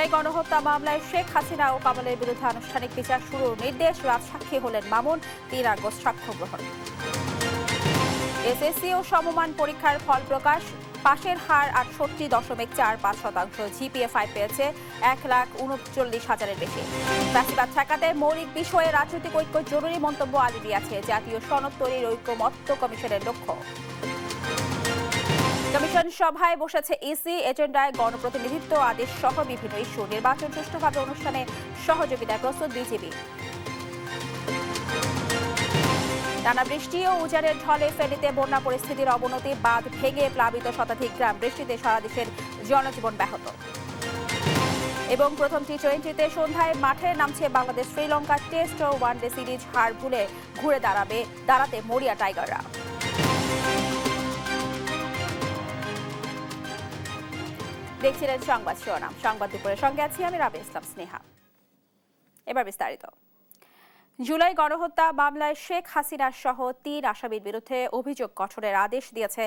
জুলাই গণহত্যা মামলায় শেখ হাসিনা ও কামালের বিরুদ্ধে আনুষ্ঠানিক বিচার শুরুর নির্দেশ, রাজসাক্ষী হলেন মামুন, ৩ আগস্ট সাক্ষ্য গ্রহণ। এসএসসি ও সমমান পরীক্ষার ফল প্রকাশ, পাশের হার ৬৮.৪৫%, জিপিএ 5 পেয়েছে ১,৩৯,০০০-এর বেশি। ফ্যাসিবাদ ঠেকাতে মৌলিক বিষয়ে রাজনৈতিক ঐক্য জরুরি, মন্তব্য আলী দিয়াছে জাতীয় সনদ তৈরির ঐকমত্য কমিশনের লক্ষ্য। কমিশন সভায় বসেছে ইসি, এজেন্ডায় গণপ্রতিনিধিত্ব আদেশ সহ বিভিন্ন ইস্যু। নির্বাচন সুষ্ঠুভাবে অনুষ্ঠানে সহযোগিতায় প্রস্তুত বিজিবি। টানা বৃষ্টি ও উজানের ঢলে ফেনীতে বন্যা পরিস্থিতির অবনতি, বাঁধ ভেঙে প্লাবিত শতাধিক গ্রাম। বৃষ্টিতে সারা দেশের জনজীবন ব্যাহত। এবং প্রথম টি-20তে সন্ধ্যায় মাঠে নামছে বাংলাদেশ। শ্রীলঙ্কা টেস্ট ও ওয়ানডে সিরিজ হার ভুলে ঘুরে দাঁড়াতে মরিয়া টাইগাররা। দেখছিলেন সংবাদ শিরোনাম। সংবাদ দুপুরের সঙ্গে আছি আমি রাবে ইসলাম স্নেহা। এবার বিস্তারিত। জুলাই গণহত্যা মামলায় শেখ হাসিনা সহ ৩ আসামির বিরুদ্ধে অভিযোগ গঠনের আদেশ দিয়েছে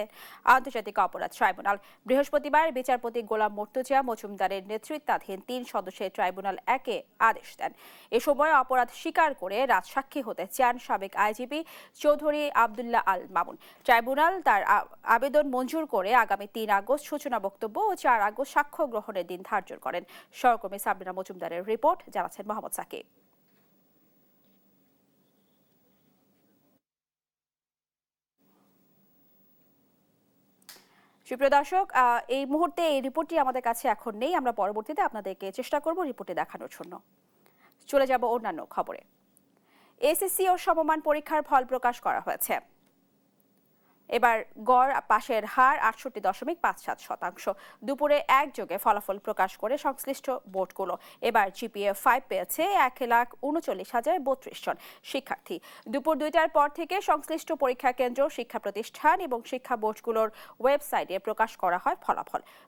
আন্তর্জাতিক অপরাধ ট্রাইব্যুনাল। বৃহস্পতিবার বিচারপতি গোলাম মর্তুজা মজুমদারের নেতৃত্বাধীন 3 সদস্যের ট্রাইব্যুনাল একে আদেশ দেন। এ সময় অপরাধ স্বীকার করে রাজসাক্ষী হতে চান সাবেক আইজিপি চৌধুরী আবদুল্লাহ আল মামুন। ট্রাইব্যুনাল তার আবেদন মঞ্জুর করে আগামী ৩ আগস্ট সূচনা বক্তব্য ও ৪ আগস্ট সাক্ষ্য গ্রহণের দিন ধার্য করেন। সহকর্মী সাবরিনা মজুমদারের রিপোর্ট, জানাচ্ছেন মোহাম্মদ সাকিব। সুপ্রিয় দর্শক, এই মুহূর্তে এই রিপোর্টটি আমাদের কাছে এখন নেই। আমরা পরবর্তীতে আপনাদেরকে চেষ্টা করব রিপোর্টে দেখানোর জন্য। চলে যাব অন্যান্য খবরে। এসএসসি ও সমমান পরীক্ষার ফল প্রকাশ করা হয়েছে। এবার গড় পাশের হার ৬৮.৫৭%। দুপুরে একযোগে ফলাফল প্রকাশ করে সংশ্লিষ্ট বোর্ডগুলো। এবার জিপিএ 5 পেয়েছে ১,৩৯,০৩২ জন শিক্ষার্থী। দুপুর ২টার পর থেকে সংশ্লিষ্ট পরীক্ষা কেন্দ্র, শিক্ষা প্রতিষ্ঠান এবং শিক্ষা বোর্ডগুলোর ওয়েবসাইটে প্রকাশ করা হয়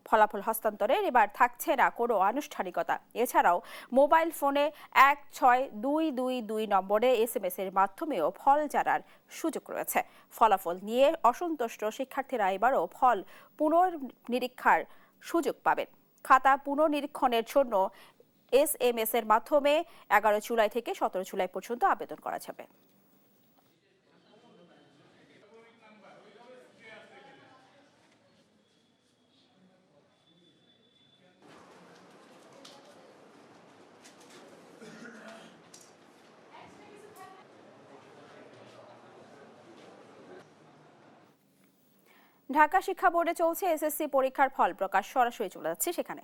ফলাফল হস্তান্তরের এবার থাকছে না কোনো আনুষ্ঠানিকতা। এছাড়াও মোবাইল ফোনে ১৬২২২ নম্বরে SMS এর মাধ্যমেও ফল জানার সুযোগ রয়েছে। ফলাফল নিয়ে অসন্তুষ্ট শিক্ষার্থীরা এবারও ফল পুনর্নিরীক্ষার সুযোগ পাবেন। খাতা পুনর্নিরীক্ষণের জন্য SMS এর মাধ্যমে ১১ জুলাই থেকে ১৭ জুলাই পর্যন্ত আবেদন করা যাবে। ঢাকা শিক্ষা বোর্ডে চলছে এসএসসি পরীক্ষার ফল প্রকাশ, সরাসরি চলে যাচ্ছে সেখানে।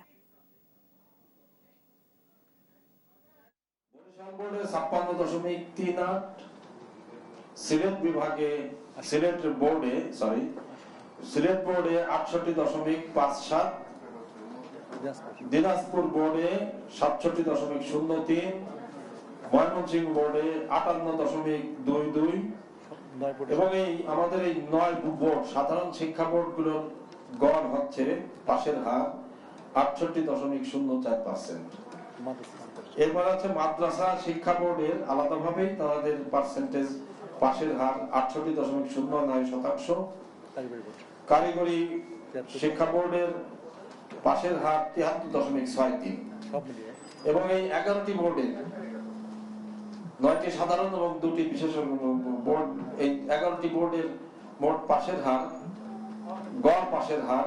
সিলেট বিভাগে সিলেট বোর্ডে ৬৮.57, দিনাজপুর বোর্ডে ৬৭.03, ময়মনসিংহ বোর্ডে ৫৮.22 এবং আমাদের এই ৯ বোর্ড সাধারণ শিক্ষা বোর্ডগুলোর গড় হচ্ছে পাশের হার ৬৮.০৪%। এরপর আছে মাদ্রাসা শিক্ষা বোর্ডের আলাদাভাবেই তাদের পার্সেন্টেজ পাশের হার ৬৮.০৯%। কারিগরি শিক্ষা বোর্ডের পাশের হার ৭৩.৬৩। এবং এই ১১টি বোর্ডের ৯টি সাধারণ এবং ২টি বিশেষজ্ঞ বোর্ড, এই ১১টি বোর্ডের মোট পাশের হার, গড় পাশের হার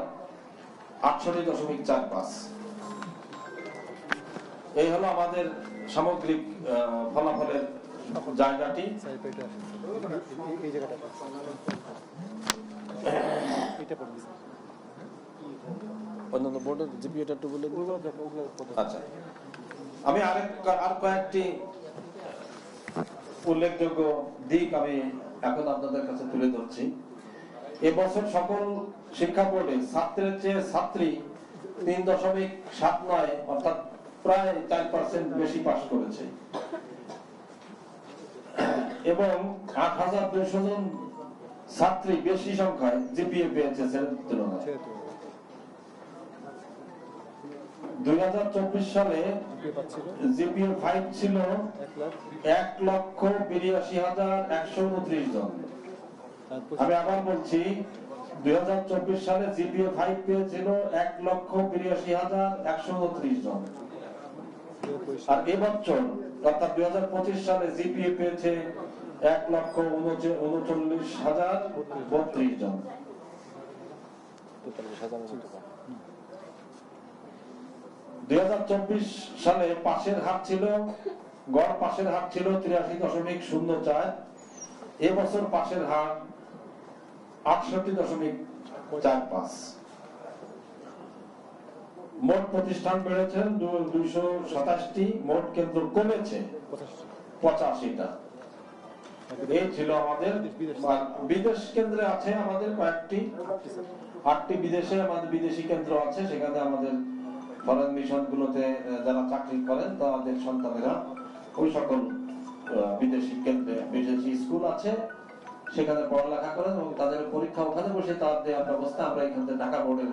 ৬৮.৪৫। এই হলো আমাদের সামগ্রিক ফলাফলের জায়গাটি। অন্যান্য বোর্ডের জিপিএটা একটু বলে দিন। আচ্ছা, আমি আর কয়েকটি উল্লেখযোগ্য দিক আমি এখন আপনাদের কাছে তুলে ধরছি। এবছর সকল শিক্ষা বোর্ডে ছাত্রের চেয়ে ছাত্রী ৩.৭৯ অর্থাৎ প্রায় ৪% বেশি পাস করেছে এবং ৮,২০০ জন ছাত্রী বেশি সংখ্যায় জিপিএ পেয়েছে তুলনায়। ২০২৪ সালে জিপিএ 5 ছিল ১,৮২,১২৯ জন। আমি আবার বলছি, ২০২৪ সালে জিপিএ 5 পেয়েছিল ১,৮২,১২৯ জন আর এবছর অর্থাৎ 2025 সালে জিপিএ পেয়েছে 1,39,032 জন। 2024 সালে পাশের হার ছিল, গড় পাশের হার ছিল 83.04। এবছর পাশের হার 68.45। মোট প্রতিষ্ঠান বেড়েছে 227টি, মোট কেন্দ্র কমেছে 85টা। এই ছিল আমাদের। বিদেশ কেন্দ্রে আছে আমাদের কয়েকটি, 8টি বিদেশে আমাদের বিদেশি কেন্দ্র আছে। সেখানে আমাদের ফরেন মিশন গুলোতে যারা চাকরি করেন তাদের সন্তানেরা ওই সকল বিদেশি কেন্দ্রে, বিদেশি স্কুল আছে সেখানে পড়ালেখা করেন এবং তাদের পরীক্ষা ওখানে বসে তার দেওয়ার ব্যবস্থা আমরা এখান থেকে ঢাকা বোর্ডের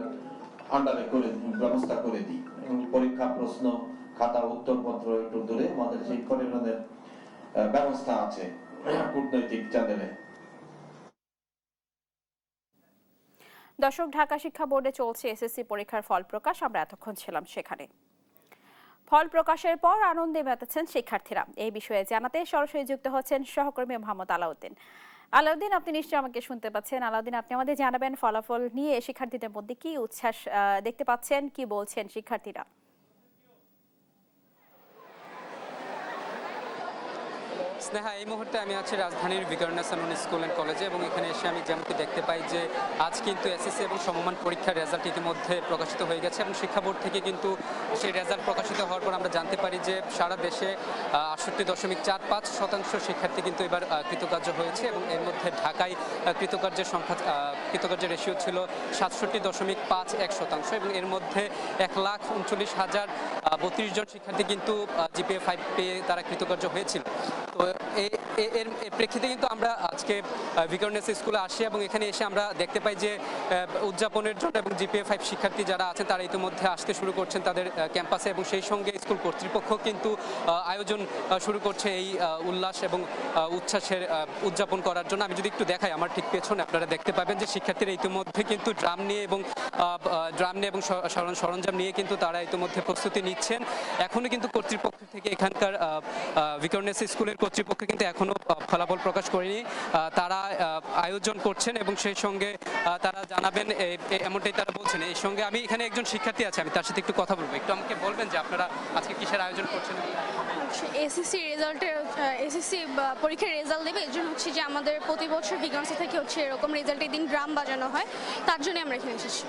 আন্ডারে করে ব্যবস্থা করে দিই। পরীক্ষা প্রশ্ন খাতা উত্তরপত্র একটু দূরে আমাদের সেই পরিমাণের ব্যবস্থা আছে কূটনৈতিক চ্যানেলে। দর্শক, ঢাকা শিক্ষা বোর্ডে চলছে এসএসসি পরীক্ষার ফল প্রকাশ। আমরা এতক্ষণ ছিলাম সেখানে। ফল প্রকাশের পর আনন্দে মেতেছেন শিক্ষার্থীরা। এই বিষয়ে জানাতে সরাসরি যুক্ত হচ্ছেন সহকর্মী মোহাম্মদ আলাউদ্দিন। আলাউদ্দিন, আপনি নিশ্চয়ই আমাকে শুনতে পাচ্ছেন। আলাউদ্দিন, আপনি আমাদের জানাবেন ফলাফল নিয়ে শিক্ষার্থীদের মধ্যে কি উচ্ছ্বাস দেখতে পাচ্ছেন, কি বলছেন শিক্ষার্থীরা? স্নেহা, এই মুহূর্তে আমি আছি রাজধানীর ভিকারুননিসা নূন স্কুল অ্যান্ড কলেজে এবং এখানে এসে আমি যেমনটি দেখতে পাই যে আজ কিন্তু এসএসসি এবং সমমান পরীক্ষার রেজাল্ট ইতিমধ্যে প্রকাশিত হয়ে গেছে এবং শিক্ষা বোর্ড থেকে কিন্তু সেই রেজাল্ট প্রকাশিত হওয়ার পর আমরা জানতে পারি যে সারা দেশে 68.45% শিক্ষার্থী কিন্তু এবার কৃতকার্য হয়েছে এবং এর মধ্যে ঢাকায় কৃতকার্যের রেশিও ছিল 67.51% এবং এর মধ্যে 1,39,032 জন শিক্ষার্থী কিন্তু জিপিএ 5 পেয়ে তারা কৃতকার্য হয়েছিল। তো এর প্রেক্ষিতে কিন্তু আমরা আজকে ভিকারুননিসা স্কুলে আসি এবং এখানে এসে আমরা দেখতে পাই যে উদযাপনের জন্য এবং জিপিএ 5 শিক্ষার্থী যারা আছেন তারা ইতিমধ্যে আসতে শুরু করছেন তাদের ক্যাম্পাসে এবং সেই সঙ্গে স্কুল কর্তৃপক্ষ কিন্তু আয়োজন শুরু করছে এই উল্লাস এবং উচ্ছ্বাসের উদযাপন করার জন্য। আমি যদি একটু দেখাই আমার ঠিক পেছনে আপনারা দেখতে পাবেন যে শিক্ষার্থীরা ইতিমধ্যে কিন্তু ড্রাম নিয়ে এবং সরঞ্জাম নিয়ে কিন্তু তারা ইতিমধ্যে প্রস্তুতি নিচ্ছেন। এখনো কিন্তু কর্তৃপক্ষ থেকে এখানকার ভিকারুননিসা স্কুলের কর্তৃপক্ষ কিন্তু এখনো ফলাফল প্রকাশ করেনি। তারা আয়োজন করছেন এবং সেই সঙ্গে তারা জানাবেন এমনটাই তারা বলছেন। এই সঙ্গে আমি এখানে একজন শিক্ষার্থী আছে, আমি তার সাথে একটু কথা বলবো। একটু আমাকে বলবেন যে আপনারা আজকে কিসের আয়োজন করছেন? এসএসসি পরীক্ষার রেজাল্ট দেবে, এর জন্য হচ্ছে যে আমাদের প্রতি বছর ভিকারুননিসা থেকে হচ্ছে এরকম রেজাল্টের দিন ড্রাম বাজানো হয়, তার জন্য আমরা এখানে এসেছি।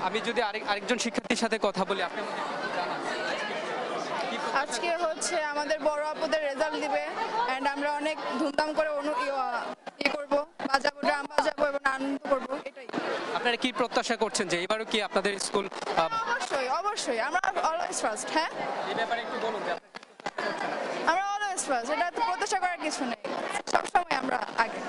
আমি যদি আরেকজন শিক্ষার্থীর সাথে কথা বলি, আপনি আজকে হচ্ছে আমাদের বড় আপুদের রেজাল্ট দিবে এন্ড আমরা অনেক ধুমধাম করে করব, বাজাবো, ড্রাম বাজাবো এবং আনন্দ করব। এটাই। আপনারা কি প্রত্যাশা করছেন যে এবারও কি আপনাদের স্কুল? অবশ্যই আমরা অলওয়েজ ফার্স্ট। হ্যাঁ, এই ব্যাপারে একটু বলুন যে আমরা অলওয়েজ ফার্স্ট, এটা তো প্রত্যাশা করার কিছু নেই, সবসময় আমরা আগে।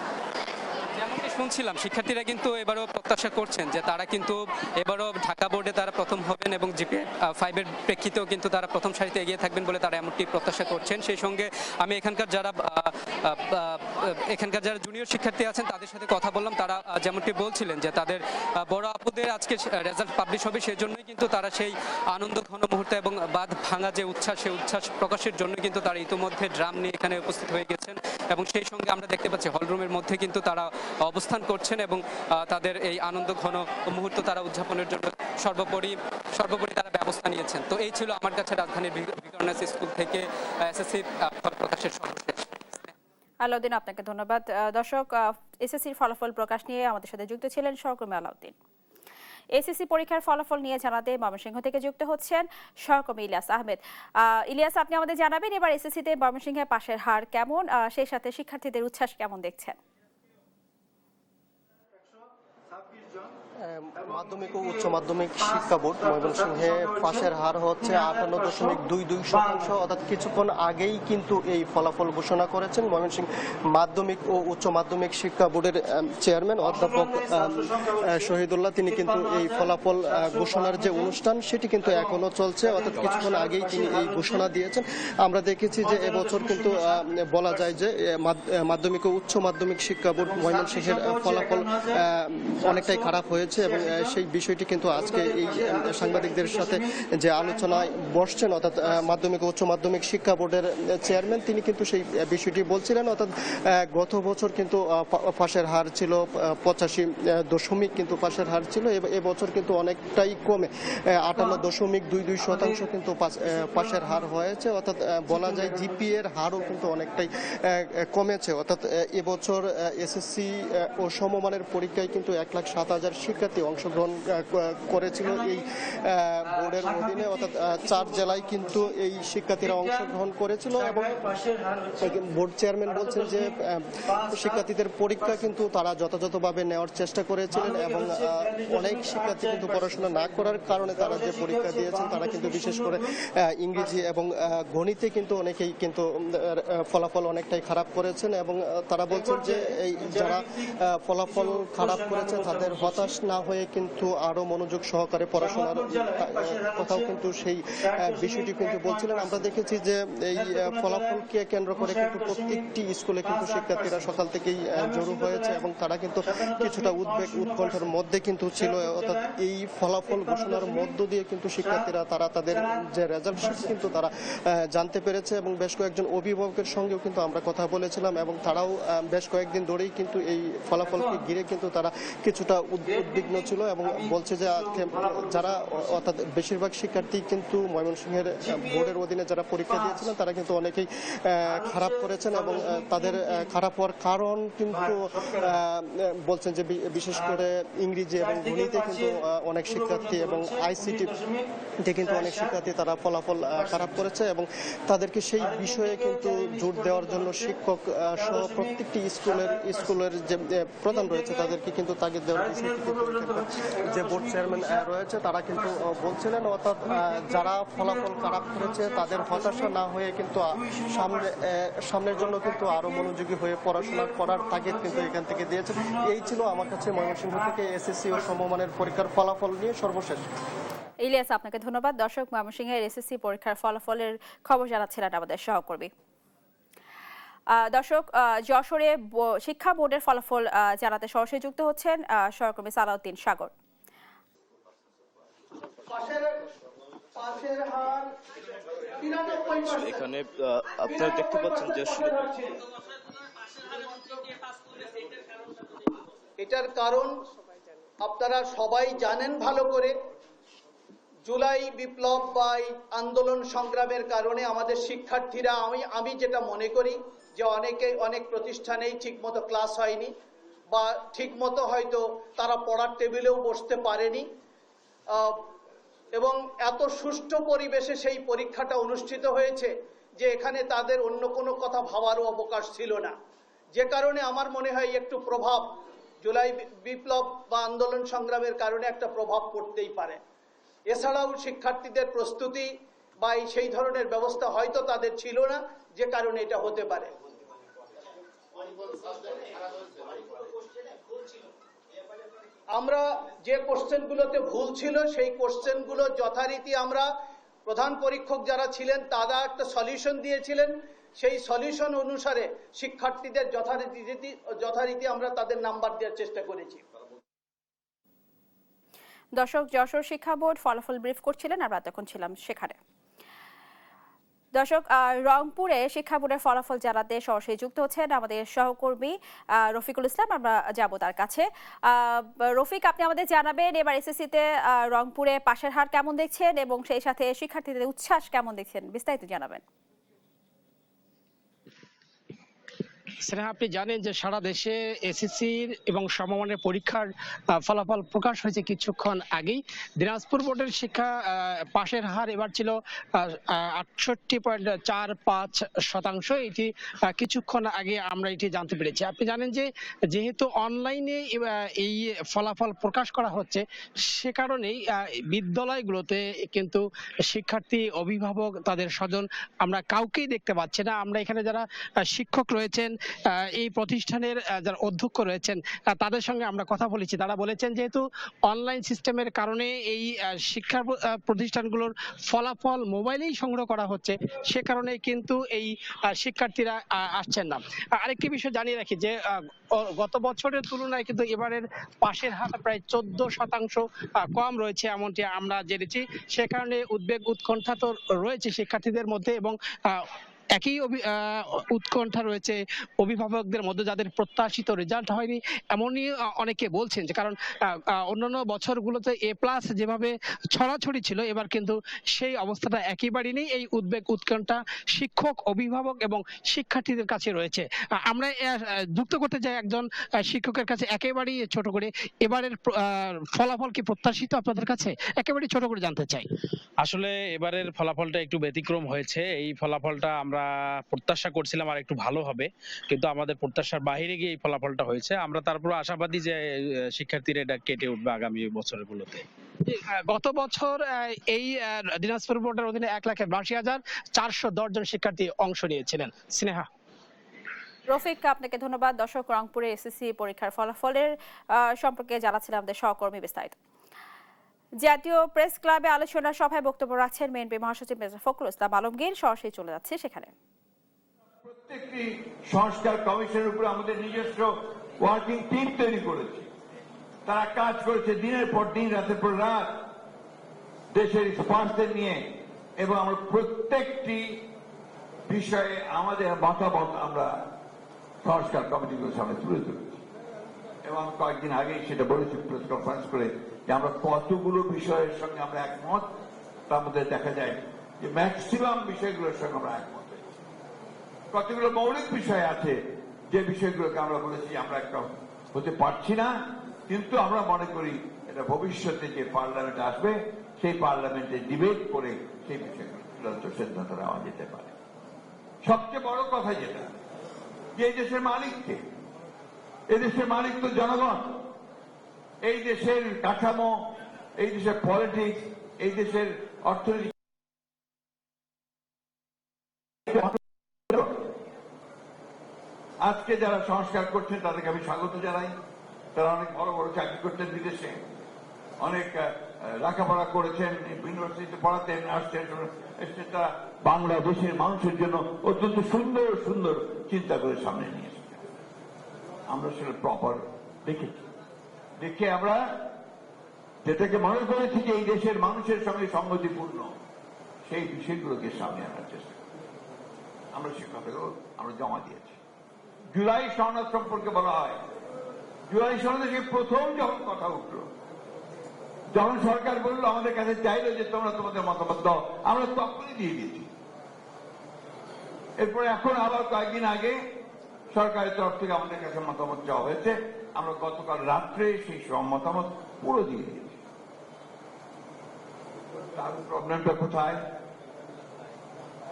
যেমনটি শুনছিলাম শিক্ষার্থীরা কিন্তু এবারও প্রত্যাশা করছেন যে তারা কিন্তু এবারও ঢাকা বোর্ডে তারা প্রথম হবেন এবং জিপিএ 5 এর প্রেক্ষিতেও কিন্তু তারা প্রথম সারিতে এগিয়ে থাকবেন বলে তারা এমনটি প্রত্যাশা করছেন। সেই সঙ্গে আমি এখানকার যারা জুনিয়র শিক্ষার্থী আছেন তাদের সাথে কথা বললাম। তারা যেমনটি বলছিলেন যে তাদের বড় আপুদের আজকে রেজাল্ট পাবলিশ হবে, সেই জন্যই কিন্তু তারা সেই আনন্দ ঘন মুহূর্ত এবং বাঁধ ভাঙা যে উচ্ছ্বাস, সেই উচ্ছ্বাস প্রকাশের জন্য কিন্তু তারা ইতিমধ্যে ড্রাম নিয়ে এখানে উপস্থিত হয়ে গেছেন এবং সেই সঙ্গে আমরা দেখতে পাচ্ছি হলরুমের মধ্যে কিন্তু তারা অবস্থান করছেন এবং তাদের এই আনন্দ ঘন মুহূর্ত তারা উদযাপনের জন্য সর্বোপরি তারা ব্যবস্থা নিয়েছেন। তো এই ছিল আমার কাছে রাজধানীর ভিকারুননিসা স্কুল থেকে এসএসসি ফল প্রকাশের সর্বশেষ। আলাউদ্দিন, আপনাকে ধন্যবাদ। দর্শক, এসএসসির ফলাফল প্রকাশ নিয়ে আমাদের সাথে যুক্ত ছিলেন সহকর্মী আলাউদ্দিন। এসএসসি পরীক্ষার ফলাফল নিয়ে জানাতে ময়মনসিংহ থেকে যুক্ত হচ্ছেন সহকর্মী ইলিয়াস আহমেদ। ইলিয়াস, আপনি আমাদের জানাবেন এবার এসএসসিতে ময়মনসিংহে পাশের হার কেমন, সেই সাথে শিক্ষার্থীদের উচ্ছ্বাস কেমন দেখছেন? মাধ্যমিক ও উচ্চ মাধ্যমিক শিক্ষা বোর্ড ময়মনসিংহে পাশের হার হচ্ছে 58.22%। অর্থাৎ কিছুক্ষণ আগেই কিন্তু এই ফলাফল ঘোষণা করেছেন ময়মনসিংহ মাধ্যমিক ও উচ্চ মাধ্যমিক শিক্ষা বোর্ডের চেয়ারম্যান অধ্যাপক শহীদুল্লাহ। তিনি কিন্তু এই ফলাফল ঘোষণার যে অনুষ্ঠান সেটি কিন্তু এখনো চলছে, অর্থাৎ কিছুক্ষণ আগেই তিনি এই ঘোষণা দিয়েছেন। আমরা দেখেছি যে এবছর কিন্তু বলা যায় যে মাধ্যমিক ও উচ্চ মাধ্যমিক শিক্ষা বোর্ড ময়মনসিংহের ফলাফল অনেকটাই খারাপ হয়েছে এবং সেই বিষয়টি কিন্তু আজকে এই সাংবাদিকদের সাথে যে আলোচনায় বসছেন অর্থাৎ মাধ্যমিক ও উচ্চ মাধ্যমিক শিক্ষা বোর্ডের চেয়ারম্যান, তিনি কিন্তু সেই বিষয়টি বলছিলেন। অর্থাৎ গত বছর কিন্তু পাশের হার ছিল 85 কিন্তু পাশের হার ছিল, এবছর কিন্তু অনেকটাই কমে 58.22% কিন্তু পাশের হার হয়েছে। অর্থাৎ বলা যায় জিপিএ এর হারও কিন্তু অনেকটাই কমেছে। অর্থাৎ এবছর এসএসসি ও সমমানের পরীক্ষায় কিন্তু 1,07,000 শিক্ষার্থী অংশগ্রহণ করেছিল এই বোর্ডের অধীনে। অর্থাৎ 4 জেলায় কিন্তু এই শিক্ষার্থীরা অংশগ্রহণ করেছিল এবং বোর্ড চেয়ারম্যান বলছেন যে শিক্ষার্থীদের পরীক্ষা কিন্তু তারা যথাযথভাবে নেওয়ার চেষ্টা করেছিলেন এবং অনেক শিক্ষার্থী কিন্তু পড়াশোনা না করার কারণে তারা যে পরীক্ষা দিয়েছেন তারা কিন্তু বিশেষ করে ইংরেজি এবং গণিতে কিন্তু অনেকেই কিন্তু ফলাফল অনেকটাই খারাপ করেছেন এবং তারা বলছেন যে এই যারা ফলাফল খারাপ করেছে তাদের হতাশ না হয়ে কিন্তু আরো মনোযোগ সহকারে পড়াশোনার কোথাও কিন্তু সেই বিষয়টি কিন্তু বলছিলেন। আমরা দেখেছি যে এই ফলাফলকে কেন্দ্র করে কিন্তু প্রত্যেকটি স্কুলে কিন্তু শিক্ষার্থীরা সকাল থেকেই জড়ো হয়েছে এবং তারা কিন্তু কিছুটা উদ্বেগ উৎকণ্ঠার মধ্যে কিন্তু ছিল। অর্থাৎ এই ফলাফল ঘোষণার মধ্য দিয়ে কিন্তু শিক্ষার্থীরা তারা তাদের যে রেজাল্ট শিট কিন্তু তারা জানতে পেরেছে এবং বেশ কয়েকজন অভিভাবকের সঙ্গেও কিন্তু আমরা কথা বলেছিলাম এবং তারাও বেশ কয়েকদিন ধরেই কিন্তু এই ফলাফলকে ঘিরে কিন্তু তারা কিছুটা উদ্বিগ্ন ছিল এবং বলছে যে যারা অর্থাৎ বেশিরভাগ শিক্ষার্থী কিন্তু ময়মনসিংহের বোর্ডের অধীনে যারা পরীক্ষা দিয়েছিলেন তারা কিন্তু অনেকেই খারাপ করেছেন এবং তাদের খারাপ হওয়ার কারণ কিন্তু বলছেন যে বিশেষ করে ইংরেজি এবং গণিতে কিন্তু অনেক শিক্ষার্থী এবং আইসিটিতে কিন্তু অনেক শিক্ষার্থী তারা ফলাফল খারাপ করেছে এবং তাদেরকে সেই বিষয়ে কিন্তু জোর দেওয়ার জন্য শিক্ষক সহ প্রত্যেকটি স্কুলের যে প্রধান রয়েছে তাদেরকে কিন্তু তাগিদ দেওয়ার যে বোর্ড চেয়ারম্যান রয়েছে তারা কিন্তু বলছিলেন। অর্থাৎ যারা ফলাফল খারাপ করেছে তাদের হতাশা না হয়ে কিন্তু সামনের জন্য কিন্তু আরো মনোযোগী হয়ে পড়াশোনা করার তাগিদ কিন্তু এখান থেকে দিয়েছেন। এই ছিল আমার কাছে ময়মনসিংহ থেকে এসএসসি ও সমমানের পরীক্ষার ফলাফল নিয়ে সর্বশেষ। ইলিয়াস, আপনাকে ধন্যবাদ। দর্শক, ময়মনসিংহের এসএসসি পরীক্ষার ফলাফলের খবর জানাচ্ছিলেন আমাদের সহকর্মী। দর্শক, যশোরে শিক্ষা বোর্ডের ফলাফল জানাতে সরাসরি যুক্ত হচ্ছেন সহকর্মী সালাউদ্দিন সাগর। এখানে আপনারা দেখতে পাচ্ছেন যে এটার কারণ আপনারা সবাই জানেন ভালো করে। জুলাই বিপ্লব বা আন্দোলন সংগ্রামের কারণে আমাদের শিক্ষার্থীরা আমি যেটা মনে করি যে অনেক প্রতিষ্ঠানেই ঠিকমতো ক্লাস হয়নি বা ঠিকমতো হয়তো তারা পড়ার টেবিলেও বসতে পারেনি এবং এত সুষ্ঠু পরিবেশে সেই পরীক্ষাটা অনুষ্ঠিত হয়েছে যে এখানে তাদের অন্য কোনো কথা ভাবারও অবকাশ ছিল না, যে কারণে আমার মনে হয় একটু প্রভাব জুলাই বিপ্লব বা আন্দোলন সংগ্রামের কারণে একটা প্রভাব পড়তেই পারে। এছাড়াও শিক্ষার্থীদের প্রস্তুতি বা সেই ধরনের ব্যবস্থা হয়তো তাদের ছিল না, যে কারণে এটা হতে পারে। আমরা যে কোশ্চেনগুলোতে ভুল ছিল সেই কোশ্চেনগুলো যথারীতি আমরা প্রধান পরীক্ষক যারা ছিলেন তারা একটা সলিউশন দিয়েছিলেন, সেই সলিউশন অনুসারে শিক্ষার্থীদের যথারীতি আমরা তাদের নাম্বার দেওয়ার চেষ্টা করেছি। দর্শক, যশোর শিক্ষা বোর্ড ফলাফল ব্রিফ করছিলেন, আমরা তখন ছিলাম সেখানে। দর্শক, রংপুরে শিক্ষা বোর্ডের ফলাফল জানাতে সরাসরি যুক্ত হচ্ছেন আমাদের সহকর্মী রফিকুল ইসলাম। আমরা যাব তার কাছে। রফিক, আপনি আমাদের জানাবেন এবার এসএসসিতে রংপুরে পাশের হার কেমন দেখছেন এবং সেই সাথে শিক্ষার্থীদের উচ্ছ্বাস কেমন দেখছেন, বিস্তারিত জানাবেন। স্নেহা, আপনি জানেন যে সারা দেশে এসএসসির এবং সমমানের পরীক্ষার ফলাফল প্রকাশ হয়েছে কিছুক্ষণ আগেই। দিনাজপুর বোর্ডের শিক্ষা পাশের হার এবার ছিল 68.45%। এটি কিছুক্ষণ আগে আমরা এটি জানতে পেরেছি। আপনি জানেন যে যেহেতু অনলাইনে এই ফলাফল প্রকাশ করা হচ্ছে, সে কারণেই বিদ্যালয়গুলোতে কিন্তু শিক্ষার্থী, অভিভাবক, তাদের স্বজন আমরা কাউকেই দেখতে পাচ্ছি না। আমরা এখানে যারা শিক্ষক রয়েছেন এই প্রতিষ্ঠানের যারা অধ্যক্ষ রয়েছেন তাদের সঙ্গে আমরা কথা বলেছি। তারা বলেছেন যেহেতু অনলাইন সিস্টেমের কারণে এই শিক্ষা প্রতিষ্ঠানগুলোর ফলাফল মোবাইলেই সংগ্রহ করা হচ্ছে, সে কারণে কিন্তু এই শিক্ষার্থীরা আসছেন না। আরেকটি বিষয় জানিয়ে রাখি যে গত বছরের তুলনায় কিন্তু এবারের পাশের হার প্রায় 14% কম রয়েছে এমনটি আমরা জেনেছি। সে কারণে উদ্বেগ উৎকণ্ঠা তো রয়েছে শিক্ষার্থীদের মধ্যে, এবং একই উৎকণ্ঠা রয়েছে অভিভাবকদের মধ্যে যাদের প্রত্যাশিত রেজাল্ট হয়নি। এমনই অনেকে বলছেন যে কারণ অন্যান্য বছরগুলোতে A+ যেভাবে ছড়াছড়ি ছিল, এবার কিন্তু সেই অবস্থাটা একেবারেই নেই। এই উদ্বেগ উৎকণ্ঠা শিক্ষক, অভিভাবক এবং শিক্ষার্থীদের কাছে রয়েছে। আমরা যুক্ত করতে চাই একজন শিক্ষকের কাছে একেবারেই ছোট করে, এবারের ফলাফল কি প্রত্যাশিত আপনাদের কাছে? একেবারেই ছোট করে জানতে চাই। আসলে এবারের ফলাফলটা একটু ব্যতিক্রম হয়েছে। এই ফলাফলটা আমরা প্রত্যাশা করছিলাম আর একটু ভালো হবে, কিন্তু আমাদের প্রত্যাশার বাইরে গিয়ে এই ফলাফলটা হয়েছে। আমরা তারপর আশাবাদী যে শিক্ষার্থীরা এটা কেটে উঠবে আগামী বছরগুলোতে। গত বছর এই দিনাজপুর বোর্ডের অধীনে 1,82,410 জন শিক্ষার্থী অংশ নিয়েছিলেন। স্নেহা। রফিক, আপনাকে ধন্যবাদ। দর্শক, রংপুরে এসএসসি পরীক্ষার ফলাফলের সম্পর্কে জানাচ্ছিলাম আমাদের সহকর্মী বিস্তারিত। জাতীয় প্রেস ক্লাবে আলোচনা সভায় বক্তব্য রাখছেন বিএনপি মহাসচিব মির্জা ফখরুল ইসলাম আলমগীর। সরাসরি চলে যাচ্ছে সেখানে। প্রত্যেকটি সংস্কার কমিশনের উপর আমাদের নিজস্ব ওয়ার্কিং টিম তৈরি করেছি। তারা কাজ করেছে দিনের পর দিন, রাতের পর রাত, দেশের স্পর্শদের নিয়ে, এবং আমরা প্রত্যেকটি বিষয়ে আমাদের মতামত আমরা সংস্কার কমিটিগুলোর সামনে তুলে ধরেছি। এবং কয়েকদিন আগেই সেটা বলেছি প্রেস কনফারেন্স করে যে আমরা কতগুলো বিষয়ের সঙ্গে আমরা একমত, তার মধ্যে দেখা যায় যে ম্যাক্সিমাম বিষয়গুলোর সঙ্গে আমরা একমত। কতগুলো মৌলিক বিষয় আছে যে বিষয়গুলোকে আমরা বলেছি আমরা একটা হতে পারছি না, কিন্তু আমরা মনে করি এটা ভবিষ্যতে যে পার্লামেন্ট আসবে সেই পার্লামেন্টে ডিবেট করে সেই বিষয়গুলো চূড়ান্ত সিদ্ধান্ত নেওয়া যেতে পারে। সবচেয়ে বড় কথা যেটা, যে এই দেশের মালিককে, এই দেশের মালিক তো জনগণ। এই দেশের কাঠামো, এই দেশের পলিটিক্স, এই দেশের অর্থনীতি আজকে যারা সংস্কার করছেন তাদেরকে আমি স্বাগত জানাই। তারা অনেক বড় বড় চাকরি করতেন বিদেশে, অনেক লেখাপড়া করেছেন, ইউনিভার্সিটিতে পড়াতেন, আসছেন, তারা বাংলাদেশের মানুষের জন্য অত্যন্ত সুন্দর সুন্দর চিন্তা করে সামনে নিয়ে এসেছেন। আমরা সেটা প্রপার দেখেছি, দেখে আমরা যেটাকে মনে করেছি যে এই দেশের মানুষের সঙ্গে সংগতিপূর্ণ, সেই বিষয়গুলোকে সামনে আনার চেষ্টা করি। আমরা সে কথাগুলো আমরা জমা দিয়েছি। জুলাই সনদ সম্পর্কে বলা হয়, জুলাই সনদে সেই প্রথম যখন কথা উঠল, যখন সরকার বলল আমাদের কাছে চাইলো যে তোমরা তোমাদের মতামত দাও, আমরা তখনই দিয়ে দিয়েছি। এরপরে এখন আবার কয়েকদিন আগে সরকারের তরফ থেকে আমাদের কাছে মতামত চাওয়া হয়েছে, আমরা গতকাল রাত্রে সেই সব মতামত পুরো দিয়ে দিয়েছি। তার প্রবলেমটা কোথায়?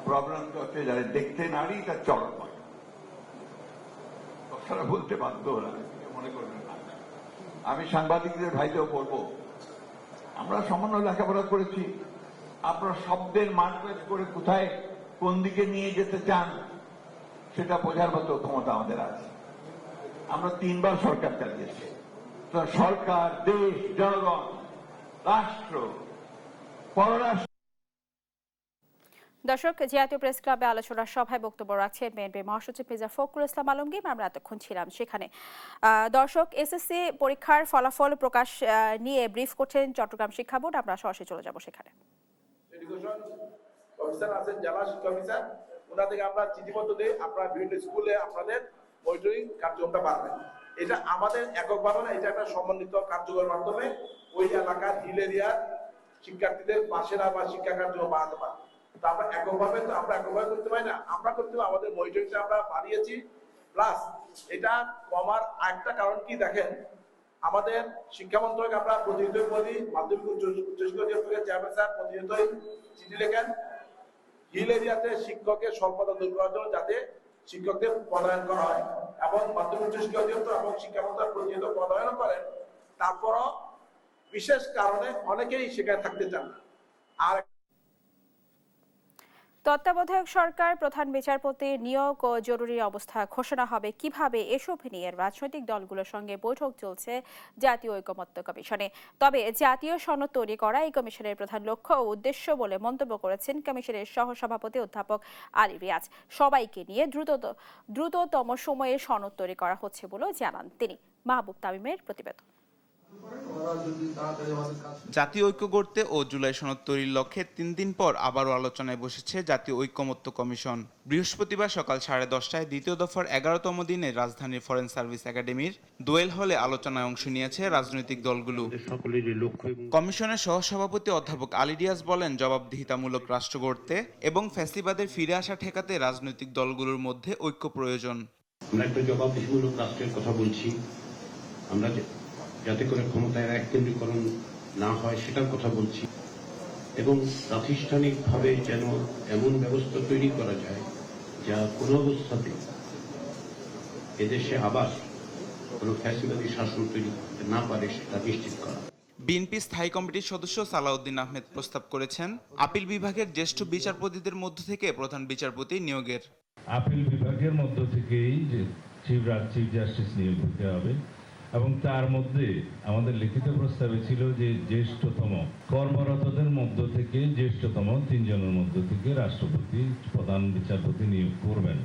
প্রবলেমটা হচ্ছে যারা দেখতে নারী তার চরম হয়, কথাটা বলতে বাধ্য না, মনে করবেন না। আমি সাংবাদিকদের ভাইদেরও বলবো, আমরা সামান্য লেখাপড়া করেছি, আপনারা শব্দের মার্কেট করে কোথায় কোন দিকে নিয়ে যেতে চান সেটা বোঝার মতো ক্ষমতা আমাদের আছে। আমরা 3 বার সরকার চালিয়েছি। সরকার, দেশ, জনগণ, রাষ্ট্র, পররাষ্ট্র। দর্শক, জাতীয় প্রেস ক্লাবে আলোচনা সভায় বক্তব্য রাখছেন বিএনপি মহাসচিব মির্জা ফখরুল ইসলাম আলমগীর। আমরা এতক্ষণ ছিলাম সেখানে। দর্শক, এসএসসি পরীক্ষার ফলাফল প্রকাশ নিয়ে ব্রিফ করছেন চট্টগ্রাম শিক্ষা বোর্ড। আমরা সরাসরি চলে যাব সেখানে। এডুকেশন অফিসার আছেন, জেলা শিক্ষা অফিসার, ওনাদেরকে আমরা চিঠিপত্র দিই, আপনারা বিভিন্ন স্কুলে আপনাদের মনিটরিং কার্যক্রমটা পারবেন। এটা আমাদের এককভাবে না, এটা একটা সমন্বিত কার্যক্রমের মাধ্যমে ওই এলাকার হিল এরিয়ার শিক্ষার্থীদের পাশেরা বা শিক্ষা কার্যক্রম বাড়াতে পারে। তো আমরা এককভাবে করতে পারি না, আমরা করতে পারি। আমাদের মনিটরিংটা আমরা বাড়িয়েছি। প্লাস এটা কমার একটা কারণ কি দেখেন, আমাদের শিক্ষা মন্ত্রণালয়কে আমরা প্রতিনিয়তই বলি, মাধ্যমিক উচ্চ শিক্ষা অধিদপ্তরের চেয়ারম্যান স্যার প্রতিনিয়তই চিঠি লেখেন হিল এরিয়াতে শিক্ষকের স্বল্পতা দূর করার জন্য, যাতে শিক্ষকদের পদায়ন করা হয়, এবং মাধ্যমিক উচ্চ শিক্ষা অধিদপ্তর এবং শিক্ষা মন্ত্রণালয় প্রতিনিয়ত পদায়ন করেন। তারপরও বিশেষ কারণে অনেকেই সেখানে থাকতে চান না। আর তত্ত্বাবধায়ক সরকার প্রধান বিচারপতি নিয়োগ ও জরুরি অবস্থা ঘোষণা হবে কিভাবে, এসব নিয়ে রাজনৈতিক দলগুলোর সঙ্গে বৈঠক চলছে জাতীয় ঐকমত্য কমিশনে। তবে জাতীয় সনদ তৈরি করা এই কমিশনের প্রধান লক্ষ্য ও উদ্দেশ্য বলে মন্তব্য করেছেন কমিশনের সহসভাপতি অধ্যাপক আলী রিয়াজ। সবাইকে নিয়ে দ্রুততম সময়ে সনদ তৈরি করা হচ্ছে বলেও জানান তিনি। মাহবুব তামিমের প্রতিবেদন। জাতীয় ঐক্য গড়তে ও জুলাই সনদ তৈরির লক্ষ্যে 3 দিন পর আবারও আলোচনায় বসেছে জাতীয় ঐকমত্য কমিশন। বৃহস্পতিবার সকাল 10:30টায় দ্বিতীয় দফার 11তম দিনে রাজধানীর ফরেন সার্ভিস একাডেমির দোয়েল হলে আলোচনায় অংশ নিয়েছে রাজনৈতিক দলগুলো। কমিশনের সহসভাপতি অধ্যাপক আলী রিয়াজ বলেন, জবাবদিহিতামূলক রাষ্ট্র গড়তে এবং ফ্যাসিবাদের ফিরে আসা ঠেকাতে রাজনৈতিক দলগুলোর মধ্যে ঐক্য প্রয়োজন। আমরা একটা জবাবদিহিমূলক রাষ্ট্রের কথা বলছি, আমরা যাতে করে ক্ষমতার এককেন্দ্রীকরণ না হয় সেটার কথা বলছি, এবং প্রাতিষ্ঠানিকভাবে যেন এমন ব্যবস্থা তৈরি করা যায় যা কোনো অবস্থাতে এদেশে আবার কোনো ফ্যাসিবাদী শাসন তৈরি করতে না পারে সেটা নিশ্চিত করা। বিএনপি স্থায়ী কমিটির সদস্য সালাউদ্দিন আহমেদ প্রস্তাব করেছেন আপিল বিভাগের জ্যেষ্ঠ বিচারপতিদের মধ্য থেকে প্রধান বিচারপতি নিয়োগের। আপিল বিভাগের মধ্য থেকেই যে চিফ জাস্টিস নিয়োগ হতে হবে, এবং তার মধ্যে আমাদের লিখিত প্রস্তাবে ছিল যে জ্যেষ্ঠতম কর্মরতদের মধ্য থেকে জ্যেষ্ঠতম 3 জনের মধ্য থেকে রাষ্ট্রপতি প্রধান বিচারপতি নিয়োগ করবেন।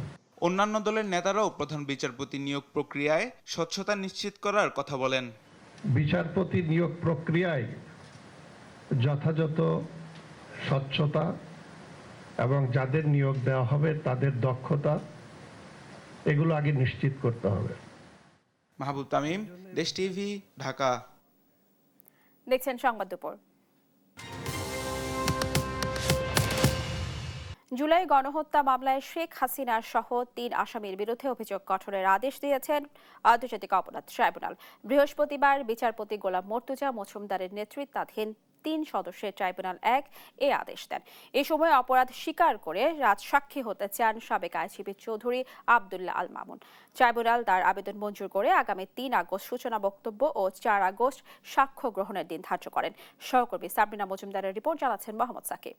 অন্যান্য দলের নেতারাও প্রধান বিচারপতি নিয়োগ প্রক্রিয়ায় স্বচ্ছতা নিশ্চিত করার কথা বলেন। বিচারপতি নিয়োগ প্রক্রিয়ায় যথাযথ স্বচ্ছতা এবং যাদের নিয়োগ দেওয়া হবে তাদের দক্ষতা, এগুলো আগে নিশ্চিত করতে হবে। মাহবুব তামিম, দেশ টিভি, ঢাকা। দেখছেন সংবাদ দুপুর। জুলাই গণহত্যা মামলায় শেখ হাসিনা সহ 3 আসামির বিরুদ্ধে অভিযোগ গঠনের আদেশ দিয়েছেন আন্তর্জাতিক অপরাধ ট্রাইব্যুনাল। বৃহস্পতিবার বিচারপতি গোলাম মর্তুজা মজুমদারের নেতৃত্বাধীন 3 সদস্যের ট্রাইব্যুনাল 1 এ আদেশ দেন। এ সময় অপরাধ স্বীকার করে রাজসাক্ষী হতে চান সাবেক আইজিপি চৌধুরী আব্দুল্লাহ আল মামুন। ট্রাইব্যুনাল তার আবেদন মঞ্জুর করে আগামী 3 আগস্ট সূচনা বক্তব্য ও 4 আগস্ট সাক্ষ্য গ্রহণের দিন ধার্য করেন। সহকর্মী সাবরিনা মজুমদারের রিপোর্ট, জানাচ্ছেন মোহাম্মদ সাকিব।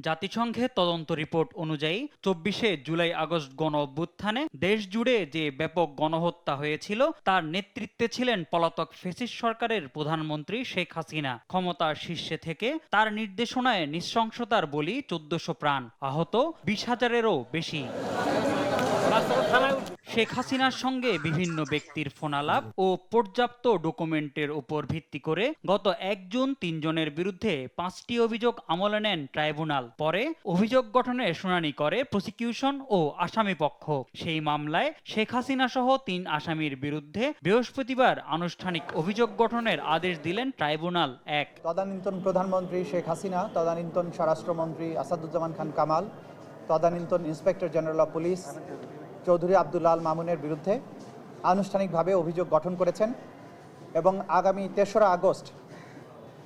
জাতিসংঘের তদন্ত রিপোর্ট অনুযায়ী 24 জুলাই আগস্ট গণ অভ্যুত্থানে দেশ জুড়ে যে ব্যাপক গণহত্যা হয়েছিল তার নেতৃত্বে ছিলেন পলাতক ফ্যাসিস্ট সরকারের প্রধানমন্ত্রী শেখ হাসিনা। ক্ষমতার শীর্ষে থেকে তার নির্দেশনায় নৃশংসতার বলি 1400 প্রাণ, আহত 20,000-এরও বেশি। শেখ হাসিনার সঙ্গে বিভিন্ন ব্যক্তির ফোনালাপ ও পর্যাপ্ত ডকুমেন্টের উপর ভিত্তি করে গত 1 জুন 3 জনের বিরুদ্ধে 5টি অভিযোগ আমলে নেন ট্রাইব্যুনাল। পরে অভিযোগ গঠনের শুনানি করে প্রসিকিউশন ও আসামিপক্ষ। সেই মামলায় শেখ হাসিনা সহ 3 আসামির বিরুদ্ধে বৃহস্পতিবার আনুষ্ঠানিক অভিযোগ গঠনের আদেশ দিলেন ট্রাইব্যুনাল 1। তদানীন্তন প্রধানমন্ত্রী শেখ হাসিনা, তদানীন্তন স্বরাষ্ট্রমন্ত্রী আসাদুজ্জামান খান কামাল, তদানীন্তন inspector general of police Chowdhury Abdullah Al মামুনের বিরুদ্ধে আনুষ্ঠানিকভাবে অভিযোগ গঠন করেছেন এবং আগামী 3রা আগস্ট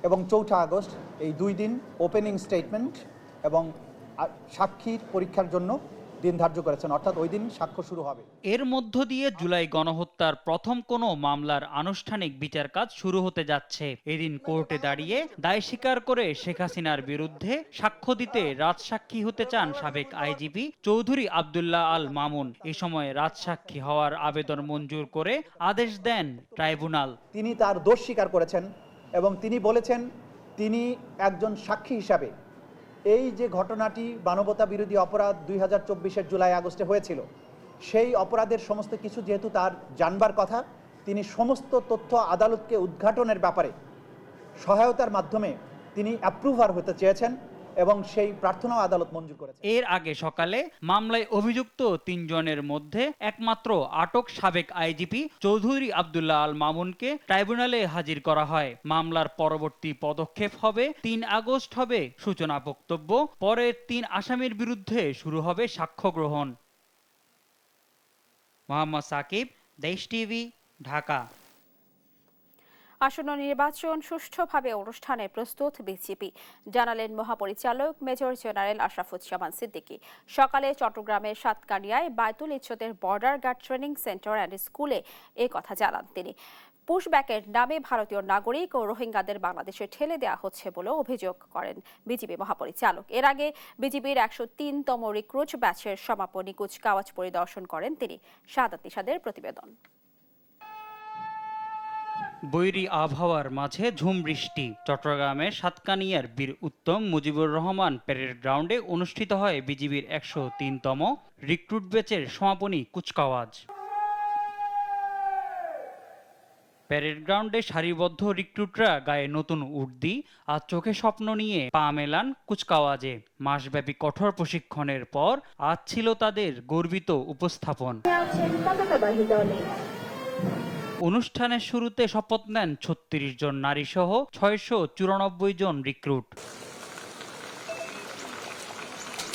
এবং 4ঠা আগস্ট এই 2 দিন ওপেনিং স্টেটমেন্ট এবং সাক্ষীর পরীক্ষার জন্য দিন ধার্য করেছেন, অর্থাৎ ওই দিন সাক্ষ্য শুরু হবে। এর মধ্য দিয়ে জুলাই গণহত্যার প্রথম কোনো মামলার আনুষ্ঠানিক বিচার কাজ শুরু হতে যাচ্ছে। এদিন কোর্টে দাঁড়িয়ে দায় স্বীকার করে শেখ হাসিনার বিরুদ্ধে সাক্ষ্য দিতে রাজসাক্ষী হতে চান সাবেক আইজিপি চৌধুরী আব্দুল্লাহ আল মামুন। এ সময় রাজসাক্ষী হওয়ার আবেদন মঞ্জুর করে আদেশ দেন ট্রাইব্যুনাল। তিনি তার দোষ স্বীকার করেছেন এবং তিনি বলেছেন তিনি একজন সাক্ষী হিসাবে এই যে ঘটনাটি মানবতা বিরোধী অপরাধ 2024 জুলাই আগস্টে হয়েছিল, সেই অপরাধের সমস্ত কিছু যেহেতু তার জানবার কথা, তিনি সমস্ত তথ্য আদালতকে উদ্ঘাটনের ব্যাপারে সহায়তার মাধ্যমে তিনি অ্যাপ্রুভার হতে চেয়েছেন এবং সেই প্রার্থনাও আদালত মঞ্জুর করেছে। এর আগে সকালে মামলায় অভিযুক্ত 3 জনের মধ্যে একমাত্র আটক সাবেক আইজিপি চৌধুরী আব্দুল্লাহ আল মামুনকে ট্রাইব্যুনালে হাজির করা হয়। মামলার পরবর্তী পদক্ষেপ হবে 3 আগস্ট হবে সূচনা বক্তব্য, পরে 3 আসামির বিরুদ্ধে শুরু হবে সাক্ষ্য গ্রহণ। মোহাম্মদ সাকিব, দেশ টিভি, ঢাকা। আসন্ন নির্বাচন সুষ্ঠুভাবে অনুষ্ঠানে প্রস্তুত বিজেপি, জানালেন মহাপরিচালক মেজর জেনারেল আশরাফুজ্জামান সিদ্দিকী। সকালে চট্টগ্রামের সাতকানিয়ায় বায়তুল ইজ্জতের border guard training center and স্কুলে এ কথা জানান তিনি। পুশব্যাকের নামে ভারতীয় নাগরিক ও রোহিঙ্গাদের বাংলাদেশে ঠেলে দেওয়া হচ্ছে বলে অভিযোগ করেন বিজিবি মহাপরিচালক। এর আগে বিজিবির 103তম রিক্রুট ব্যাচের সমাপনী কুচকাওয়াজ পরিদর্শন করেন তিনি। শাহাদাত নিশাদের প্রতিবেদন। বৈরী আবহাওয়ার মাঝে ঝুম বৃষ্টি। চট্টগ্রামের সাতকানিয়ার বীর উত্তম মুজিবুর রহমান প্যারেড গ্রাউন্ডে অনুষ্ঠিত হয় বিজিবির 103তম রিক্রুট ব্যাচের সমাপনী কুচকাওয়াজ। প্যারেড গ্রাউন্ডে সারিবদ্ধ রিক্রুটরা গায়ে নতুন উর্দি আর চোখে স্বপ্ন নিয়ে পা মেলান কুচকাওয়াজে। মাসব্যাপী কঠোর প্রশিক্ষণের পর আজ ছিল তাদের গর্বিত উপস্থাপন। অনুষ্ঠানের শুরুতে শপথ নেন 36 জন নারী সহ 694 জন রিক্রুট।